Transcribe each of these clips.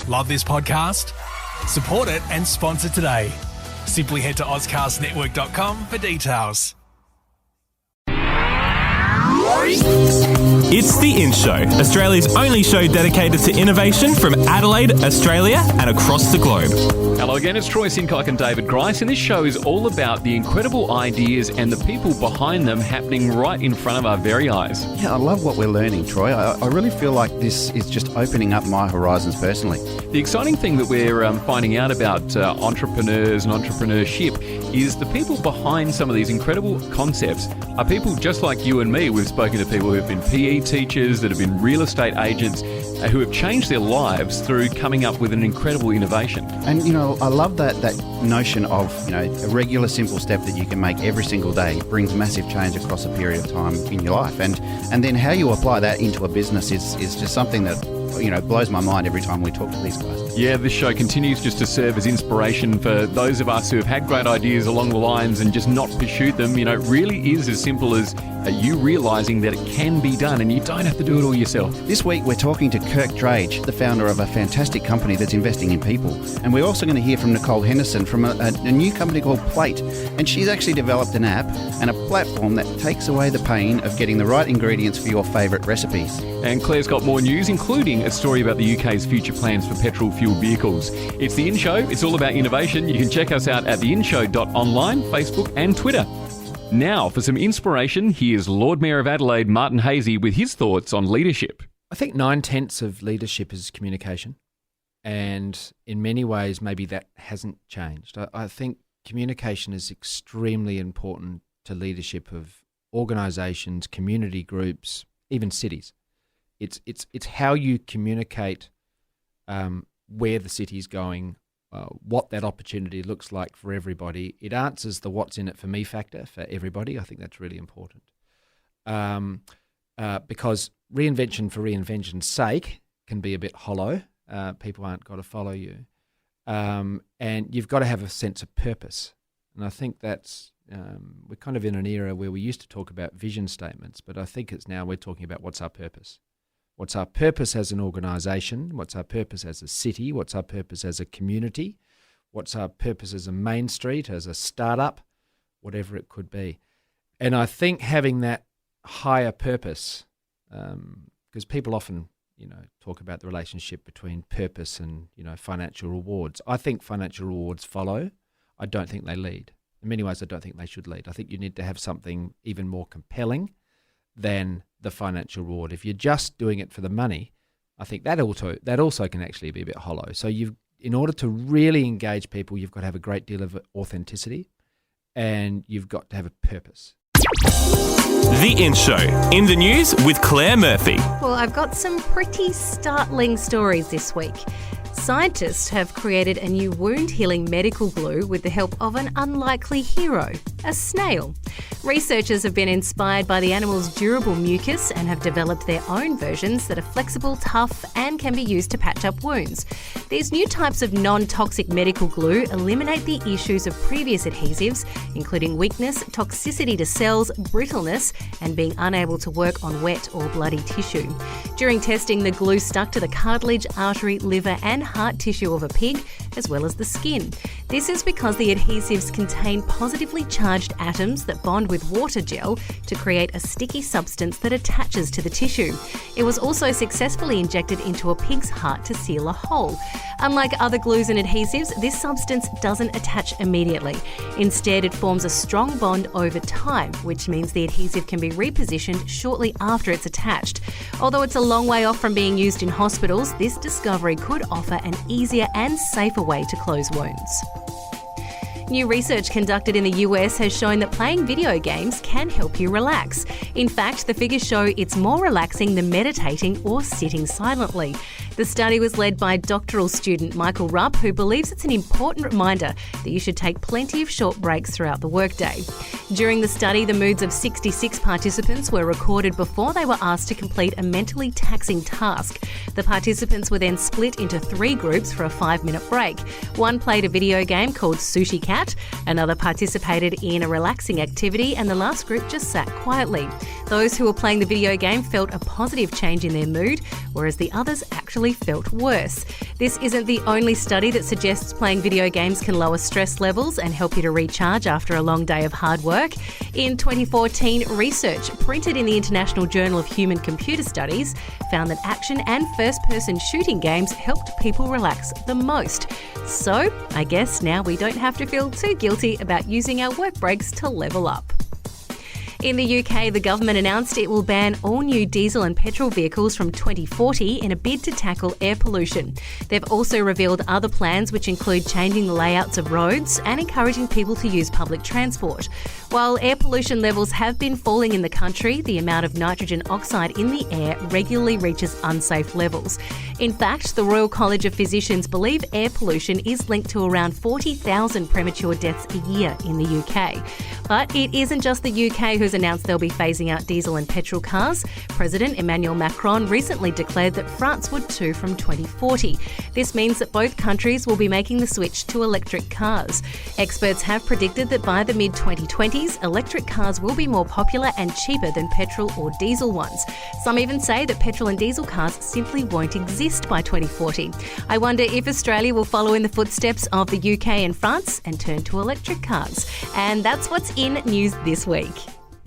Love this podcast? Support it and sponsor today. Simply head to ozcastnetwork.com for details. It's The In Show, Australia's only show dedicated to innovation from Adelaide, Australia and across the globe. Hello again, it's Troy Sincock and David Grice, and this show is all about the incredible ideas and the people behind them happening right in front of our very eyes. Yeah, I love what we're learning, Troy. I really feel like this is just opening up my horizons personally. The exciting thing that we're finding out about entrepreneurs and entrepreneurship is the people behind some of these incredible concepts are people just like you and me. We've spoken to people who have been PE teachers, that have been real estate agents, who have changed their lives through coming up with an incredible innovation. And, I love that notion of, a regular simple step that you can make every single day brings massive change across a period of time in your life. And then how you apply that into a business is just something that, blows my mind every time we talk to these guys. Yeah, this show continues just to serve as inspiration for those of us who have had great ideas along the lines and just not pursued them. It really is as simple as you realising that it can be done and you don't have to do it all yourself. This week we're talking to Kirk Drage, the founder of a fantastic company that's investing in people. And we're also going to hear from Nicole Henderson from a new company called Playt. And she's actually developed an app and a platform that takes away the pain of getting the right ingredients for your favourite recipes. And Claire's got more news, including a story about the UK's future plans for petrol-fueled vehicles. It's The In Show. It's all about innovation. You can check us out at theinshow.online, Facebook and Twitter. Now, for some inspiration, here's Lord Mayor of Adelaide, Martin Haese, with his thoughts on leadership. I think 9/10 of leadership is communication. And in many ways, maybe that hasn't changed. I think communication is extremely important to leadership of organisations, community groups, even cities. It's how you communicate where the city's going, what that opportunity looks like for everybody. It answers the what's in it for me factor for everybody. I think that's really important. Because reinvention for reinvention's sake can be a bit hollow. People aren't got to follow you. And you've got to have a sense of purpose. And I think that's, we're kind of in an era where we used to talk about vision statements, but I think it's now we're talking about what's our purpose. What's our purpose as an organisation? What's our purpose as a city? What's our purpose as a community? What's our purpose as a main street, as a startup, whatever it could be? And I think having that higher purpose, because people often, talk about the relationship between purpose and, financial rewards. I think financial rewards follow. I don't think they lead. In many ways, I don't think they should lead. I think you need to have something even more compelling than the financial reward. If you're just doing it for the money, I think that also can actually be a bit hollow. So in order to really engage people, you've got to have a great deal of authenticity and you've got to have a purpose. The In Show, in the news with Claire Murphy. Well, I've got some pretty startling stories this week. Scientists have created a new wound-healing medical glue with the help of an unlikely hero, a snail. Researchers have been inspired by the animal's durable mucus and have developed their own versions that are flexible, tough, and can be used to patch up wounds. These new types of non-toxic medical glue eliminate the issues of previous adhesives, including weakness, toxicity to cells, brittleness, and being unable to work on wet or bloody tissue. During testing, the glue stuck to the cartilage, artery, liver, and heart tissue of a pig, as well as the skin. This is because the adhesives contain positively charged atoms that bond with water gel to create a sticky substance that attaches to the tissue. It was also successfully injected into a pig's heart to seal a hole. Unlike other glues and adhesives, this substance doesn't attach immediately. Instead, it forms a strong bond over time, which means the adhesive can be repositioned shortly after it's attached. Although it's a long way off from being used in hospitals, this discovery could offer an easier and safer way to close wounds. New research conducted in the US has shown that playing video games can help you relax. In fact, the figures show it's more relaxing than meditating or sitting silently. The study was led by doctoral student Michael Rupp, who believes it's an important reminder that you should take plenty of short breaks throughout the workday. During the study, the moods of 66 participants were recorded before they were asked to complete a mentally taxing task. The participants were then split into 3 groups for a 5-minute break. One played a video game called Sushi Cat, another participated in a relaxing activity, and the last group just sat quietly. Those who were playing the video game felt a positive change in their mood, whereas the others actually felt worse. This isn't the only study that suggests playing video games can lower stress levels and help you to recharge after a long day of hard work. In 2014, research printed in the International Journal of Human Computer Studies found that action and first-person shooting games helped people relax the most. So, I guess now we don't have to feel too guilty about using our work breaks to level up. In the UK, the government announced it will ban all new diesel and petrol vehicles from 2040 in a bid to tackle air pollution. They've also revealed other plans which include changing the layouts of roads and encouraging people to use public transport. While air pollution levels have been falling in the country, the amount of nitrogen oxide in the air regularly reaches unsafe levels. In fact, the Royal College of Physicians believe air pollution is linked to around 40,000 premature deaths a year in the UK. But it isn't just the UK who's announced they'll be phasing out diesel and petrol cars. President Emmanuel Macron recently declared that France would too from 2040. This means that both countries will be making the switch to electric cars. Experts have predicted that by the mid-2020s, electric cars will be more popular and cheaper than petrol or diesel ones. Some even say that petrol and diesel cars simply won't exist by 2040. I wonder if Australia will follow in the footsteps of the UK and France and turn to electric cars. And that's what's in news this week.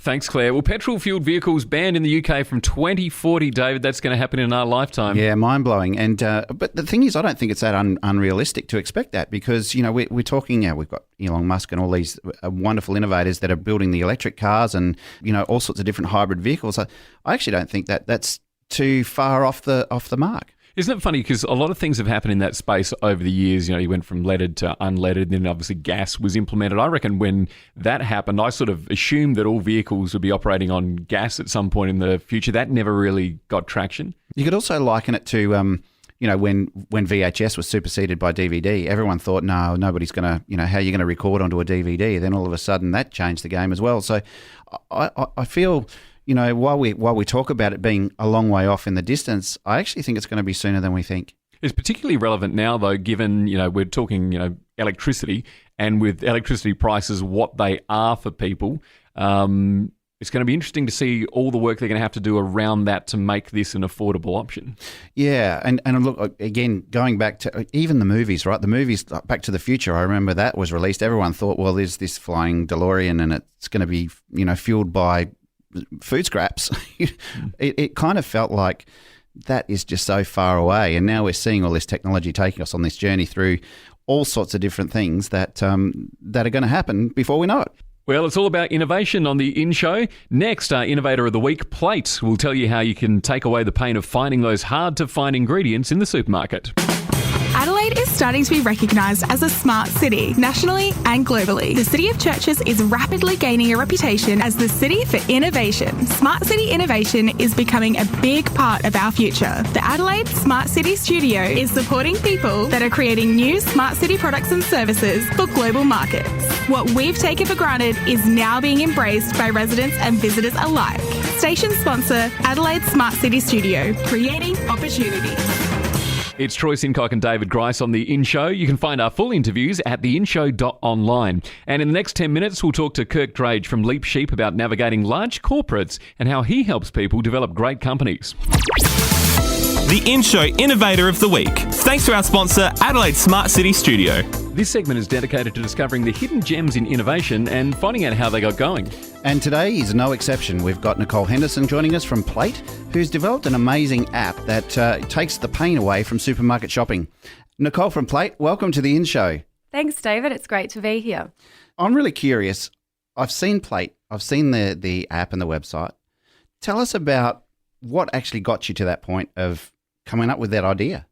Thanks, Claire. Well, petrol-fuelled vehicles banned in the UK from 2040, David. That's going to happen in our lifetime. Yeah, mind-blowing. And but the thing is, I don't think it's that unrealistic to expect that because, you know, we're talking now, we've got Elon Musk and all these wonderful innovators that are building the electric cars and, you know, all sorts of different hybrid vehicles. I actually don't think that that's too far off the mark. Isn't it funny? Because a lot of things have happened in that space over the years. You know, you went from leaded to unleaded, then obviously gas was implemented. I reckon when that happened, I sort of assumed that all vehicles would be operating on gas at some point in the future. That never really got traction. You could also liken it to, you know, when VHS was superseded by DVD, everyone thought, no, nobody's going to, you know, how are you going to record onto a DVD? Then all of a sudden that changed the game as well. So I feel... You know, while we talk about it being a long way off in the distance, I actually think it's going to be sooner than we think. It's particularly relevant now, though, given, you know, we're talking, you know, electricity, and with electricity prices, what they are for people, it's going to be interesting to see all the work they're going to have to do around that to make this an affordable option. Yeah, and look, again, going back to even the movies, right? The movies, Back to the Future, I remember that was released. Everyone thought, well, there's this flying DeLorean and it's going to be, you know, fueled by food scraps. It kind of felt like that is just so far away, and now we're seeing all this technology taking us on this journey through all sorts of different things that are going to happen before we know it. Well, it's all about innovation on the In Show. Next, our Innovator of the Week, Playt, will tell you how you can take away the pain of finding those hard-to-find ingredients in the supermarket. Adelaide is starting to be recognised as a smart city, nationally and globally. The City of Churches is rapidly gaining a reputation as the city for innovation. Smart city innovation is becoming a big part of our future. The Adelaide Smart City Studio is supporting people that are creating new smart city products and services for global markets. What we've taken for granted is now being embraced by residents and visitors alike. Station sponsor, Adelaide Smart City Studio, creating opportunities. It's Troy Sincock and David Grice on The In Show. You can find our full interviews at theinshow.online. And in the next 10 minutes, we'll talk to Kirk Drage from Leap Sheep about navigating large corporates and how he helps people develop great companies. The In Show Innovator of the Week. Thanks to our sponsor, Adelaide Smart City Studio. This segment is dedicated to discovering the hidden gems in innovation and finding out how they got going. And today is no exception. We've got Nicole Henderson joining us from Playt, who's developed an amazing app that takes the pain away from supermarket shopping. Nicole from Playt, welcome to the In Show. Thanks, David. It's great to be here. I'm really curious. I've seen Playt. I've seen the app and the website. Tell us about what actually got you to that point of coming up with that idea.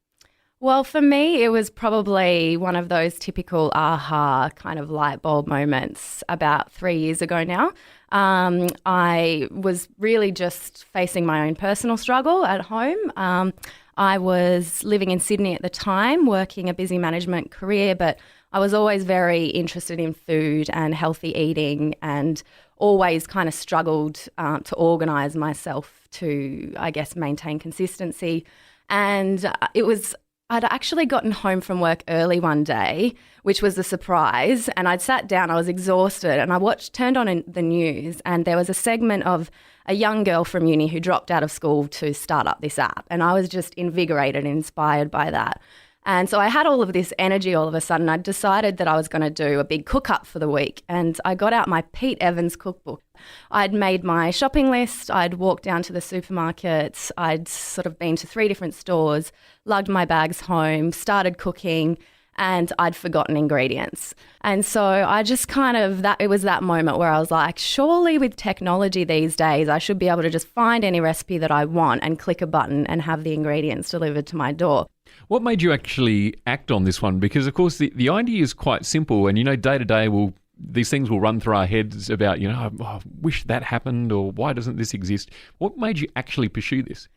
Well, for me, it was probably one of those typical aha kind of light bulb moments about 3 years ago now. I was really just facing my own personal struggle at home. I was living in Sydney at the time, working a busy management career, but I was always very interested in food and healthy eating and always kind of struggled to organise myself to, I guess, maintain consistency. And I'd actually gotten home from work early one day, which was a surprise, and I'd sat down, I was exhausted, and I turned on the news, and there was a segment of a young girl from uni who dropped out of school to start up this app, and I was just invigorated and inspired by that. And so I had all of this energy all of a sudden. I decided that I was going to do a big cook-up for the week, and I got out my Pete Evans cookbook. I'd made my shopping list. I'd walked down to the supermarket. I'd sort of been to 3 different stores, lugged my bags home, started cooking, and I'd forgotten ingredients. And so I just it was that moment where I was like, surely with technology these days, I should be able to just find any recipe that I want and click a button and have the ingredients delivered to my door. What made you actually act on this one? Because, of course, the idea is quite simple, and, day to day these things will run through our heads about, I wish that happened, or why doesn't this exist? What made you actually pursue this?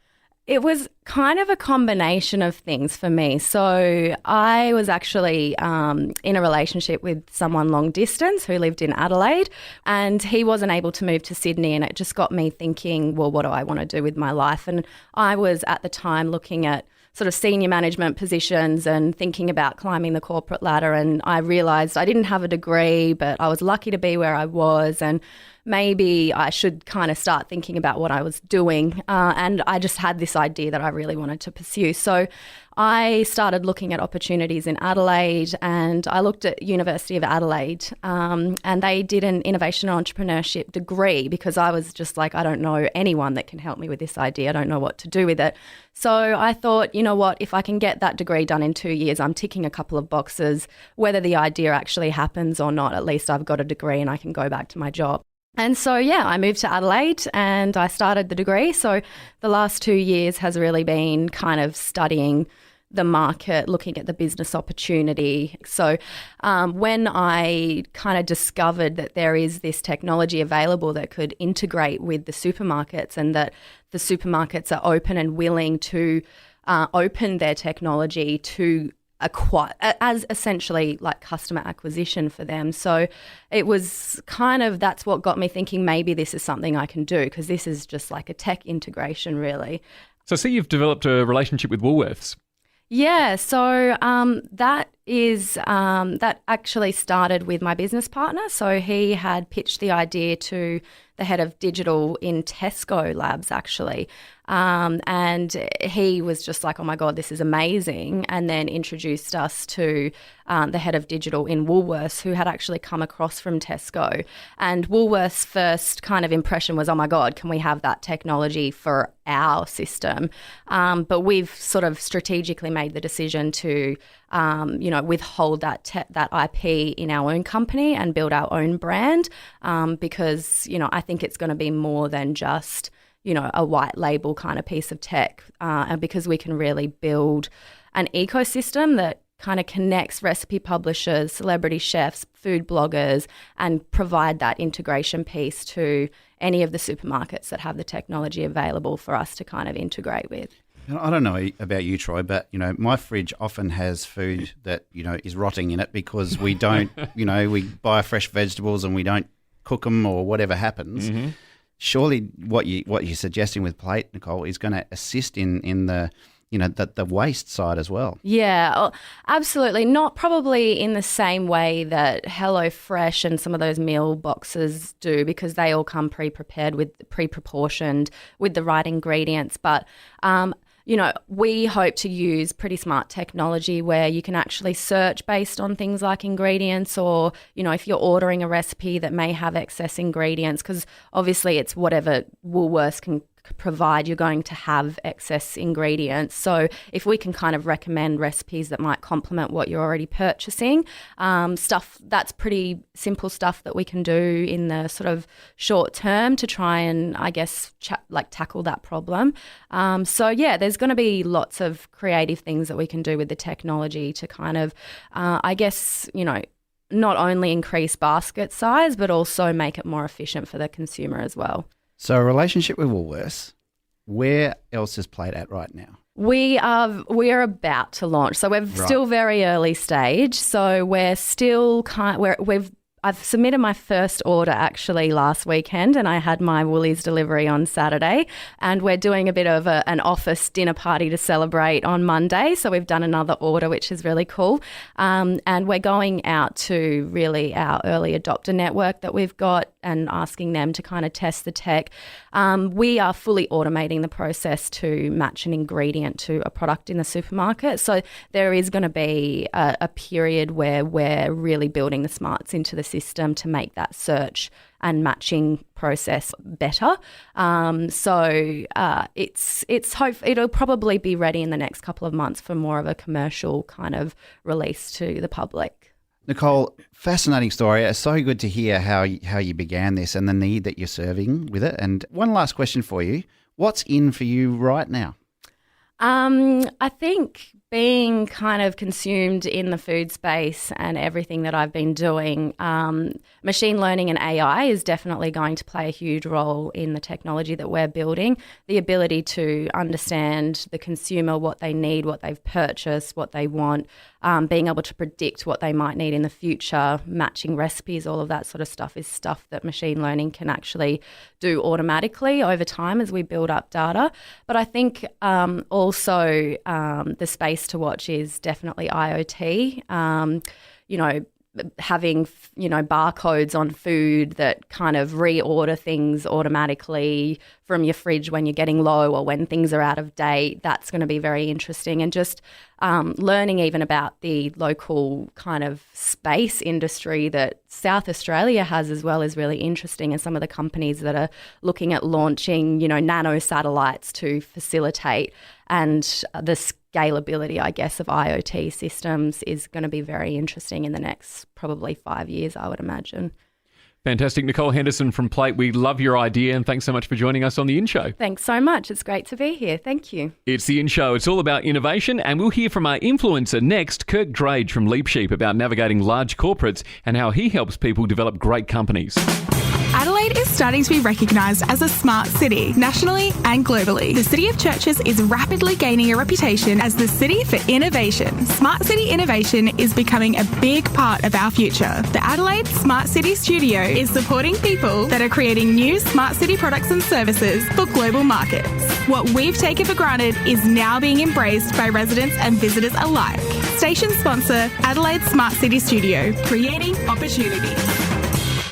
It was kind of a combination of things for me. So I was actually in a relationship with someone long distance who lived in Adelaide, and he wasn't able to move to Sydney, and it just got me thinking, well, what do I want to do with my life? And I was at the time looking at sort of senior management positions and thinking about climbing the corporate ladder, and I realised I didn't have a degree, but I was lucky to be where I was, and maybe I should kind of start thinking about what I was doing. And I just had this idea that I really wanted to pursue. So I started looking at opportunities in Adelaide, and I looked at University of Adelaide, and they did an innovation and entrepreneurship degree, because I was just like, I don't know anyone that can help me with this idea. I don't know what to do with it. So I thought, you know what, if I can get that degree done in 2 years, I'm ticking a couple of boxes. Whether the idea actually happens or not, at least I've got a degree and I can go back to my job. And so, I moved to Adelaide and I started the degree. So the last 2 years has really been kind of studying the market, looking at the business opportunity. So when I kind of discovered that there is this technology available that could integrate with the supermarkets, and that the supermarkets are open and willing to open their technology to acquire as essentially like customer acquisition for them. So it was that's what got me thinking maybe this is something I can do, because this is just like a tech integration really. So I see you've developed a relationship with Woolworths. Yeah, so that actually started with my business partner. So he had pitched the idea to the head of digital in Tesco Labs actually. And he was just like, oh my God, this is amazing. And then introduced us to the head of digital in Woolworths, who had actually come across from Tesco. And Woolworths' first kind of impression was, oh my God, can we have that technology for our system? But we've sort of strategically made the decision to, withhold that IP in our own company and build our own brand, because, I think it's going to be more than just a white label kind of piece of tech, and because we can really build an ecosystem that kind of connects recipe publishers, celebrity chefs, food bloggers, and provide that integration piece to any of the supermarkets that have the technology available for us to kind of integrate with. I don't know about you, Troy, but, my fridge often has food that, is rotting in it because we don't, we buy fresh vegetables and we don't cook them or whatever happens. Mm-hmm. Surely what you're suggesting with Playt, Nicole, is going to assist in the the waste side as well. Yeah, absolutely. Not probably in the same way that HelloFresh and some of those meal boxes do, because they all come pre-prepared pre-proportioned with the right ingredients. But we hope to use pretty smart technology where you can actually search based on things like ingredients, or, if you're ordering a recipe that may have excess ingredients, because obviously it's whatever Woolworths can provide, you're going to have excess ingredients. So if we can kind of recommend recipes that might complement what you're already purchasing, stuff that's pretty simple stuff that we can do in the sort of short term to try and, I guess, tackle that problem. There's going to be lots of creative things that we can do with the technology to kind of, not only increase basket size, but also make it more efficient for the consumer as well. So a relationship with Woolworths, where else is Playt at right now? We are about to launch. So we're still very early stage. So we're still I've submitted my first order actually last weekend, and I had my Woolies delivery on Saturday, and we're doing a bit of an office dinner party to celebrate on Monday. So we've done another order, which is really cool. And we're going out to really our early adopter network that we've got and asking them to kind of test the tech. We are fully automating the process to match an ingredient to a product in the supermarket. So there is going to be a period where we're really building the smarts into the system to make that search and matching process better. It's hope it'll probably be ready in the next couple of months for more of a commercial kind of release to the public. Nicole, fascinating story. It's so good to hear how you began this and the need that you're serving with it. And one last question for you. What's in for you right now? I think being kind of consumed in the food space and everything that I've been doing, machine learning and AI is definitely going to play a huge role in the technology that we're building. The ability to understand the consumer, what they need, what they've purchased, what they want, being able to predict what they might need in the future, matching recipes, all of that sort of stuff is stuff that machine learning can actually do automatically over time as we build up data. But I think also the space to watch is definitely IoT. Having, barcodes on food that kind of reorder things automatically from your fridge when you're getting low or when things are out of date, that's going to be very interesting. And just learning even about the local kind of space industry that South Australia has as well is really interesting, and some of the companies that are looking at launching, nano satellites to facilitate, and the scalability, I guess, of IoT systems is going to be very interesting in the next probably 5 years, I would imagine. Fantastic. Nicole Henderson from Playt, we love your idea and thanks so much for joining us on The In Show. Thanks so much. It's great to be here. Thank you. It's The In Show. It's all about innovation, and we'll hear from our influencer next, Kirk Drage from Leap Sheep, about navigating large corporates and how he helps people develop great companies. Adelaide is starting to be recognised as a smart city, nationally and globally. The City of Churches is rapidly gaining a reputation as the city for innovation. Smart city innovation is becoming a big part of our future. The Adelaide Smart City Studio is supporting people that are creating new smart city products and services for global markets. What we've taken for granted is now being embraced by residents and visitors alike. Station sponsor, Adelaide Smart City Studio, creating opportunities.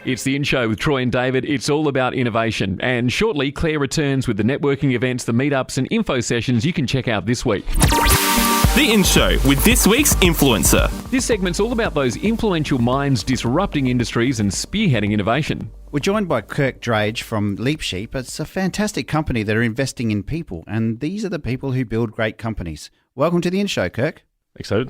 It's The In Show with Troy and David. It's all about innovation. And shortly, Claire returns with the networking events, the meetups and info sessions you can check out this week. The In Show with this week's influencer. This segment's all about those influential minds disrupting industries and spearheading innovation. We're joined by Kirk Drage from Leap Sheep. It's a fantastic company that are investing in people, and these are the people who build great companies. Welcome to The In Show, Kirk. Excited.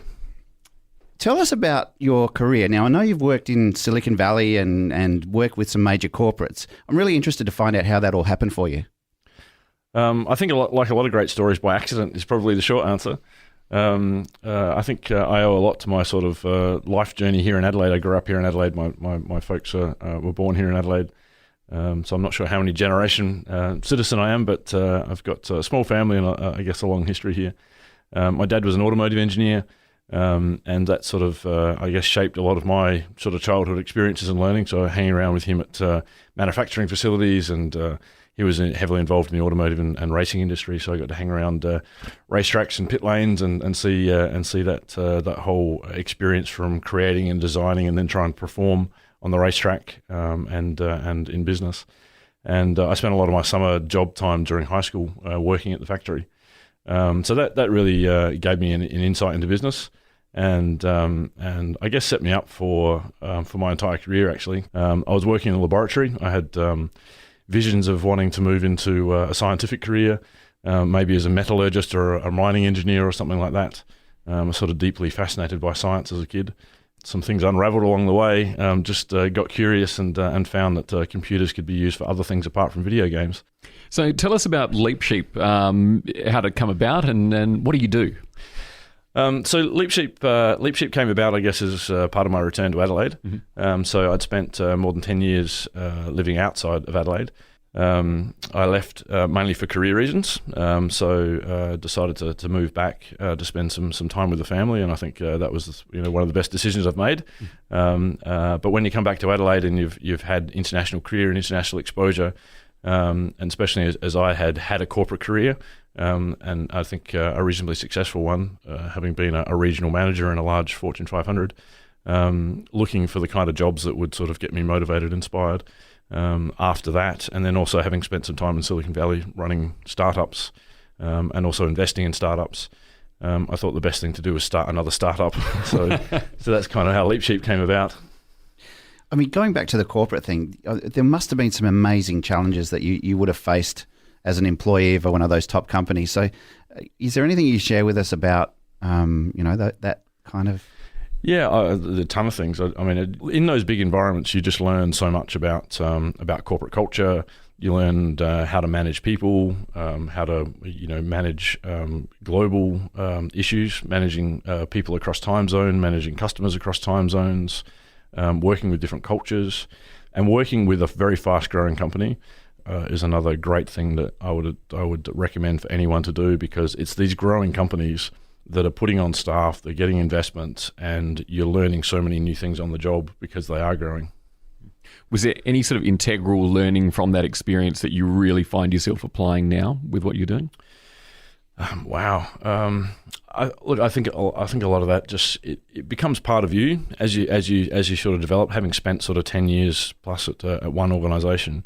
Tell us about your career. Now, I know you've worked in Silicon Valley and worked with some major corporates. I'm really interested to find out how that all happened for you. I think like a lot of great stories, by accident is probably the short answer. I think I owe a lot to my sort of life journey here in Adelaide. I grew up here in Adelaide. My folks were born here in Adelaide. So I'm not sure how many generation citizen I am, but I've got a small family and I guess a long history here. My dad was an automotive engineer. And that sort of, I guess, shaped a lot of my sort of childhood experiences and learning. So hanging around with him at manufacturing facilities, and he was heavily involved in the automotive and racing industry. So I got to hang around racetracks and pit lanes and see that whole experience from creating and designing and then trying to perform on the racetrack and in business. And I spent a lot of my summer job time during high school working at the factory. So that really gave me an insight into business, and I guess set me up for my entire career. Actually, I was working in a laboratory. I had visions of wanting to move into a scientific career, maybe as a metallurgist or a mining engineer or something like that. I was sort of deeply fascinated by science as a kid. Some things unraveled along the way. Just got curious and found that computers could be used for other things apart from video games. So tell us about Leap Sheep, how did it come about, and what do you do? So Leap Sheep came about, I guess, as part of my return to Adelaide. Mm-hmm. So I'd spent more than 10 years living outside of Adelaide. I left mainly for career reasons, so decided to move back to spend some time with the family, and I think that was one of the best decisions I've made. But when you come back to Adelaide and you've had international career and international exposure, and especially as I had a corporate career, and I think a reasonably successful one, having been a regional manager in a large Fortune 500, looking for the kind of jobs that would sort of get me motivated, inspired. after that, and then also having spent some time in Silicon Valley running startups and also investing in startups, I thought the best thing to do was start another startup. So that's kind of how LeapSheep came about. I mean, going back to the corporate thing, there must have been some amazing challenges that you would have faced as an employee of one of those top companies. So is there anything you share with us about, that kind of... Yeah, a ton of things. I mean, in those big environments, you just learn so much about corporate culture. You learned how to manage people, how to manage global issues, managing people across time zone, managing customers across time zones, working with different cultures, and working with a very fast-growing company is another great thing that I would recommend for anyone to do, because it's these growing companies that are putting on staff, they're getting investments, and you're learning so many new things on the job because they are growing. Was there any sort of integral learning from that experience that you really find yourself applying now with what you're doing? Wow. I think a lot of that just it becomes part of you as you sort of develop. Having spent sort of 10 years plus at one organisation,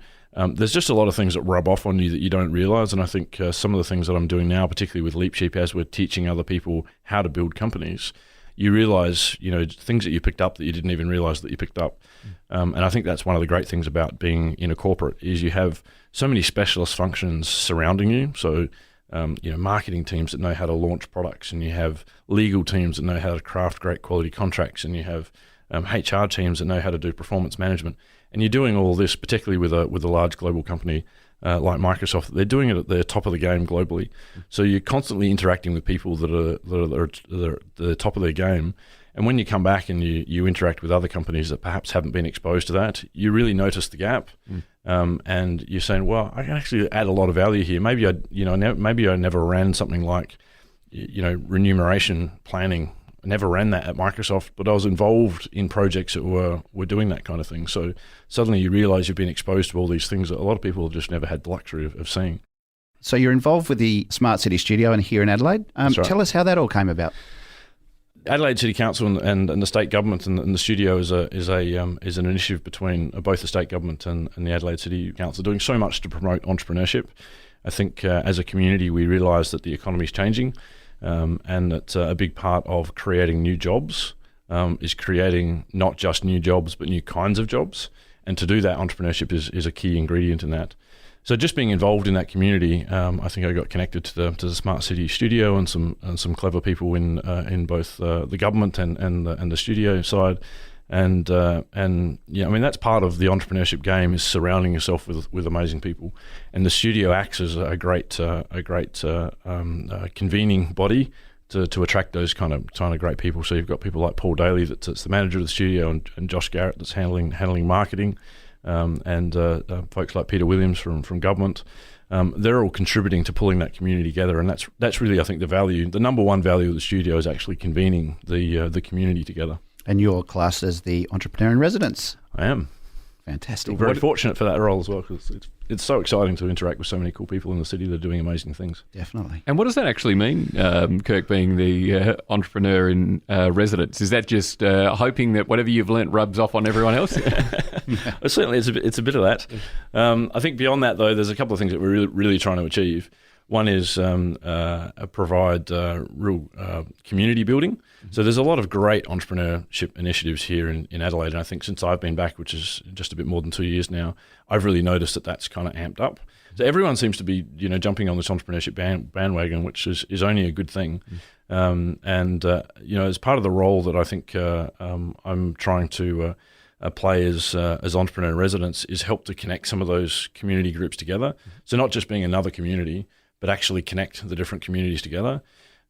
there's just a lot of things that rub off on you that you don't realise. And I think some of the things that I'm doing now, particularly with LeapSheep, as we're teaching other people how to build companies, you realise things that you picked up that you didn't even realise that you picked up. And I think that's one of the great things about being in a corporate is you have so many specialist functions surrounding you. So marketing teams that know how to launch products, and you have legal teams that know how to craft great quality contracts, and you have HR teams that know how to do performance management. And you're doing all this, particularly with a large global company like Microsoft. They're doing it at the top of the game globally. So you're constantly interacting with people that are the top of their game. And when you come back and you interact with other companies that perhaps haven't been exposed to that, you really notice the gap. And you're saying, well, I can actually add a lot of value here. Maybe I never ran something like remuneration planning. I never ran that at Microsoft, but I was involved in projects that were doing that kind of thing. So suddenly you realise you've been exposed to all these things that a lot of people have just never had the luxury of seeing. So you're involved with the Smart City Studio here in Adelaide. That's right. Tell us how that all came about. Adelaide City Council and the state government and the studio is an initiative between both the state government and the Adelaide City Council, doing so much to promote entrepreneurship. I think as a community we realise that the economy is changing, and that a big part of creating new jobs is creating not just new jobs but new kinds of jobs. And to do that, entrepreneurship is a key ingredient in that. So just being involved in that community, I think I got connected to the Smart City Studio and some clever people in both the government and the studio side, and that's part of the entrepreneurship game, is surrounding yourself with amazing people, and the studio acts as a great convening body to attract those kind of great people. So you've got people like Paul Daly that's the manager of the studio, and Josh Garrett that's handling marketing. And folks like Peter Williams from government, they're all contributing to pulling that community together, and that's really, I think, the value. The number one value of the studio is actually convening the community together. And you're classed as the entrepreneur in residence. I am. Fantastic. Very fortunate for that role as well, because it's so exciting to interact with so many cool people in the city that are doing amazing things. Definitely. And what does that actually mean, Kirk, being the entrepreneur in residence? Is that just hoping that whatever you've learnt rubs off on everyone else? Well, certainly, it's a bit of that. I think beyond that, though, there's a couple of things that we're really trying to achieve. One is provide real community building. So there's a lot of great entrepreneurship initiatives here in Adelaide, and I think since I've been back, which is just a bit more than 2 years now, I've really noticed that that's kind of amped up. So everyone seems to be jumping on this entrepreneurship bandwagon, which is only a good thing. As part of the role that I think I'm trying to play as entrepreneur in residence is help to connect some of those community groups together. So not just being another community, but actually connect the different communities together.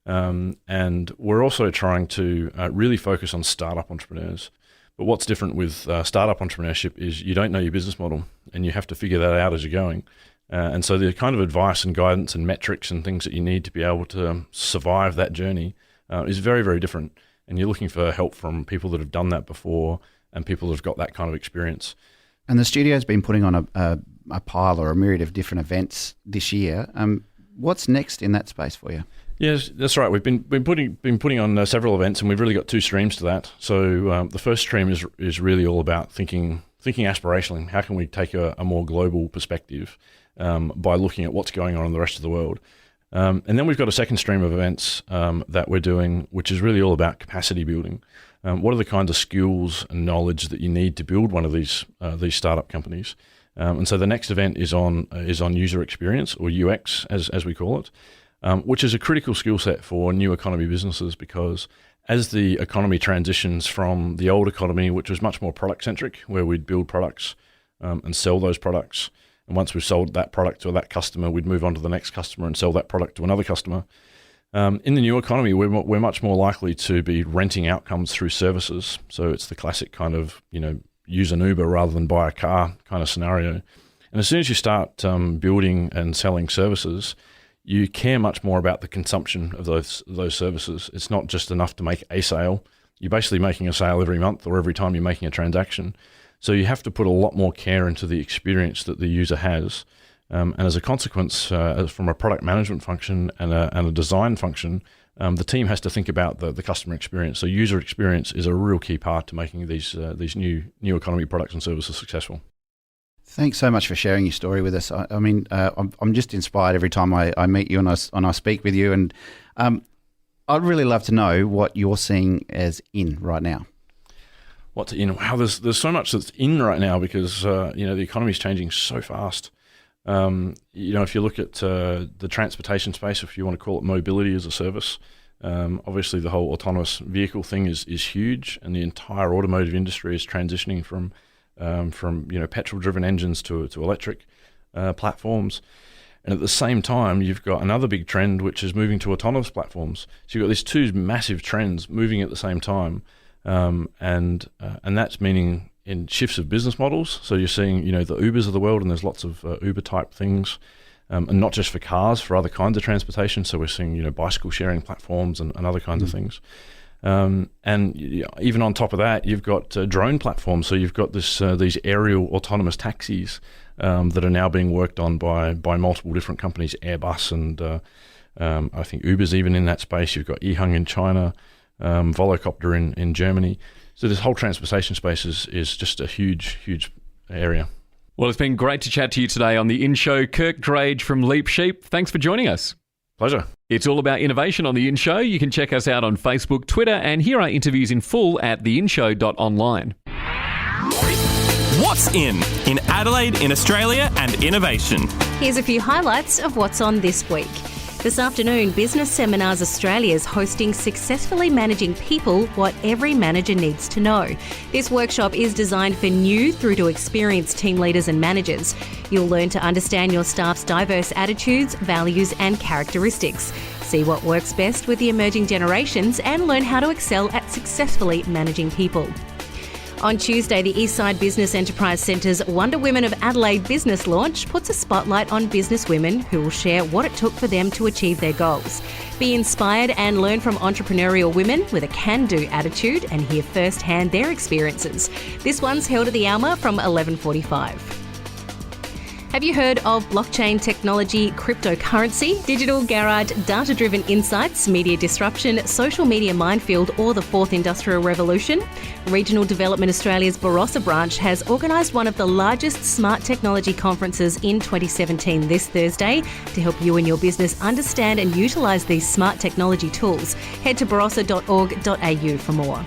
And we're also trying to really focus on startup entrepreneurs. But what's different with startup entrepreneurship is you don't know your business model, and you have to figure that out as you're going. And so the kind of advice and guidance and metrics and things that you need to be able to survive that journey is very, very different. And you're looking for help from people that have done that before and people that have got that kind of experience. And the studio's been putting on a pile or a myriad of different events this year. What's next in that space for you? Yes, that's right. We've been putting on several events, and we've really got two streams to that. So the first stream is really all about thinking aspirationally. How can we take a more global perspective by looking at what's going on in the rest of the world? And then we've got a second stream of events that we're doing, which is really all about capacity building. What are the kinds of skills and knowledge that you need to build one of these startup companies? And so the next event is on user experience, or UX as we call it. Which is a critical skill set for new economy businesses, because as the economy transitions from the old economy, which was much more product-centric, where we'd build products and sell those products, and once we've sold that product to that customer, we'd move on to the next customer and sell that product to another customer. In the new economy, we're much more likely to be renting outcomes through services. So it's the classic kind of, use an Uber rather than buy a car kind of scenario. And as soon as you start building and selling services, you care much more about the consumption of those services. It's not just enough to make a sale. You're basically making a sale every month or every time you're making a transaction. So you have to put a lot more care into the experience that the user has. And as a consequence, from a product management function and a design function, the team has to think about the customer experience. So user experience is a real key part to making these new economy products and services successful. Thanks so much for sharing your story with us. I'm just inspired every time I meet you and I speak with you. And I'd really love to know what you're seeing as in right now. What's in? Wow, there's so much that's in right now because the economy is changing so fast. If you look at the transportation space, if you want to call it mobility as a service, obviously the whole autonomous vehicle thing is huge, and the entire automotive industry is transitioning from petrol-driven engines to electric platforms. And at the same time, you've got another big trend, which is moving to autonomous platforms. So you've got these two massive trends moving at the same time, and that's meaning in shifts of business models. So you're seeing, the Ubers of the world, and there's lots of Uber-type things, and not just for cars, for other kinds of transportation. So we're seeing, bicycle sharing platforms and other kinds of things. And even on top of that, you've got drone platforms. So you've got these aerial autonomous taxis that are now being worked on by multiple different companies, Airbus and I think Uber's even in that space. You've got Ehung in China, Volocopter in Germany. So this whole transportation space is just a huge, huge area. Well, it's been great to chat to you today on the In Show. Kirk Drage from Leap Sheep, thanks for joining us. Pleasure. It's all about innovation on The In Show. You can check us out on Facebook, Twitter, and hear our interviews in full at theinshow.online. What's in Adelaide, in Australia, and innovation? Here's a few highlights of what's on this week. This afternoon, Business Seminars Australia is hosting Successfully Managing People, What Every Manager Needs to Know. This workshop is designed for new through to experienced team leaders and managers. You'll learn to understand your staff's diverse attitudes, values and characteristics. See what works best with the emerging generations and learn how to excel at successfully managing people. On Tuesday, the Eastside Business Enterprise Centre's Wonder Women of Adelaide business launch puts a spotlight on business women who will share what it took for them to achieve their goals. Be inspired and learn from entrepreneurial women with a can-do attitude and hear firsthand their experiences. This one's held at the Alma from 11:45. Have you heard of blockchain technology, cryptocurrency, digital garage, data-driven insights, media disruption, social media minefield, or the fourth industrial revolution? Regional Development Australia's Barossa branch has organised one of the largest smart technology conferences in 2017 this Thursday to help you and your business understand and utilise these smart technology tools. Head to barossa.org.au for more.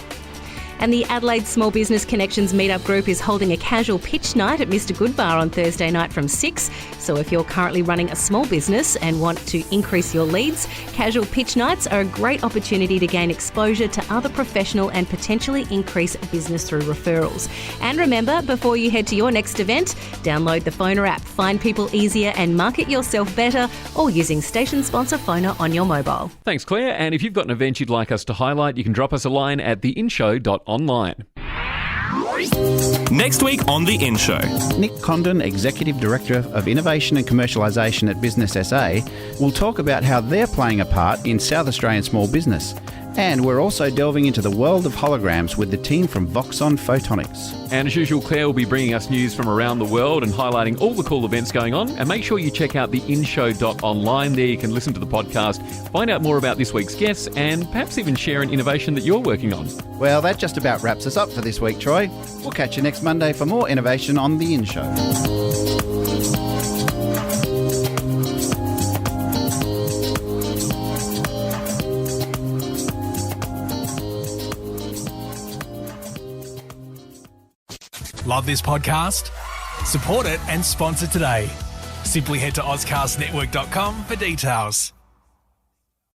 And the Adelaide Small Business Connections Meetup Group is holding a casual pitch night at Mr Good Bar on Thursday night from 6. So if you're currently running a small business and want to increase your leads, casual pitch nights are a great opportunity to gain exposure to other professional and potentially increase business through referrals. And remember, before you head to your next event, download the Phoner app, find people easier and market yourself better, all using station sponsor Phoner on your mobile. Thanks, Claire. And if you've got an event you'd like us to highlight, you can drop us a line at theinshow.online. Next week on The In Show. Nick Condon, Executive Director of Innovation and Commercialisation at Business SA, will talk about how they're playing a part in South Australian small business. And we're also delving into the world of holograms with the team from Voxon Photonics. And as usual, Claire will be bringing us news from around the world and highlighting all the cool events going on. And make sure you check out the inshow.online. There you can listen to the podcast, find out more about this week's guests, and perhaps even share an innovation that you're working on. Well, that just about wraps us up for this week, Troy. We'll catch you next Monday for more innovation on The In Show. Love this podcast? Support it and sponsor today. Simply head to AuscastNetwork.com for details.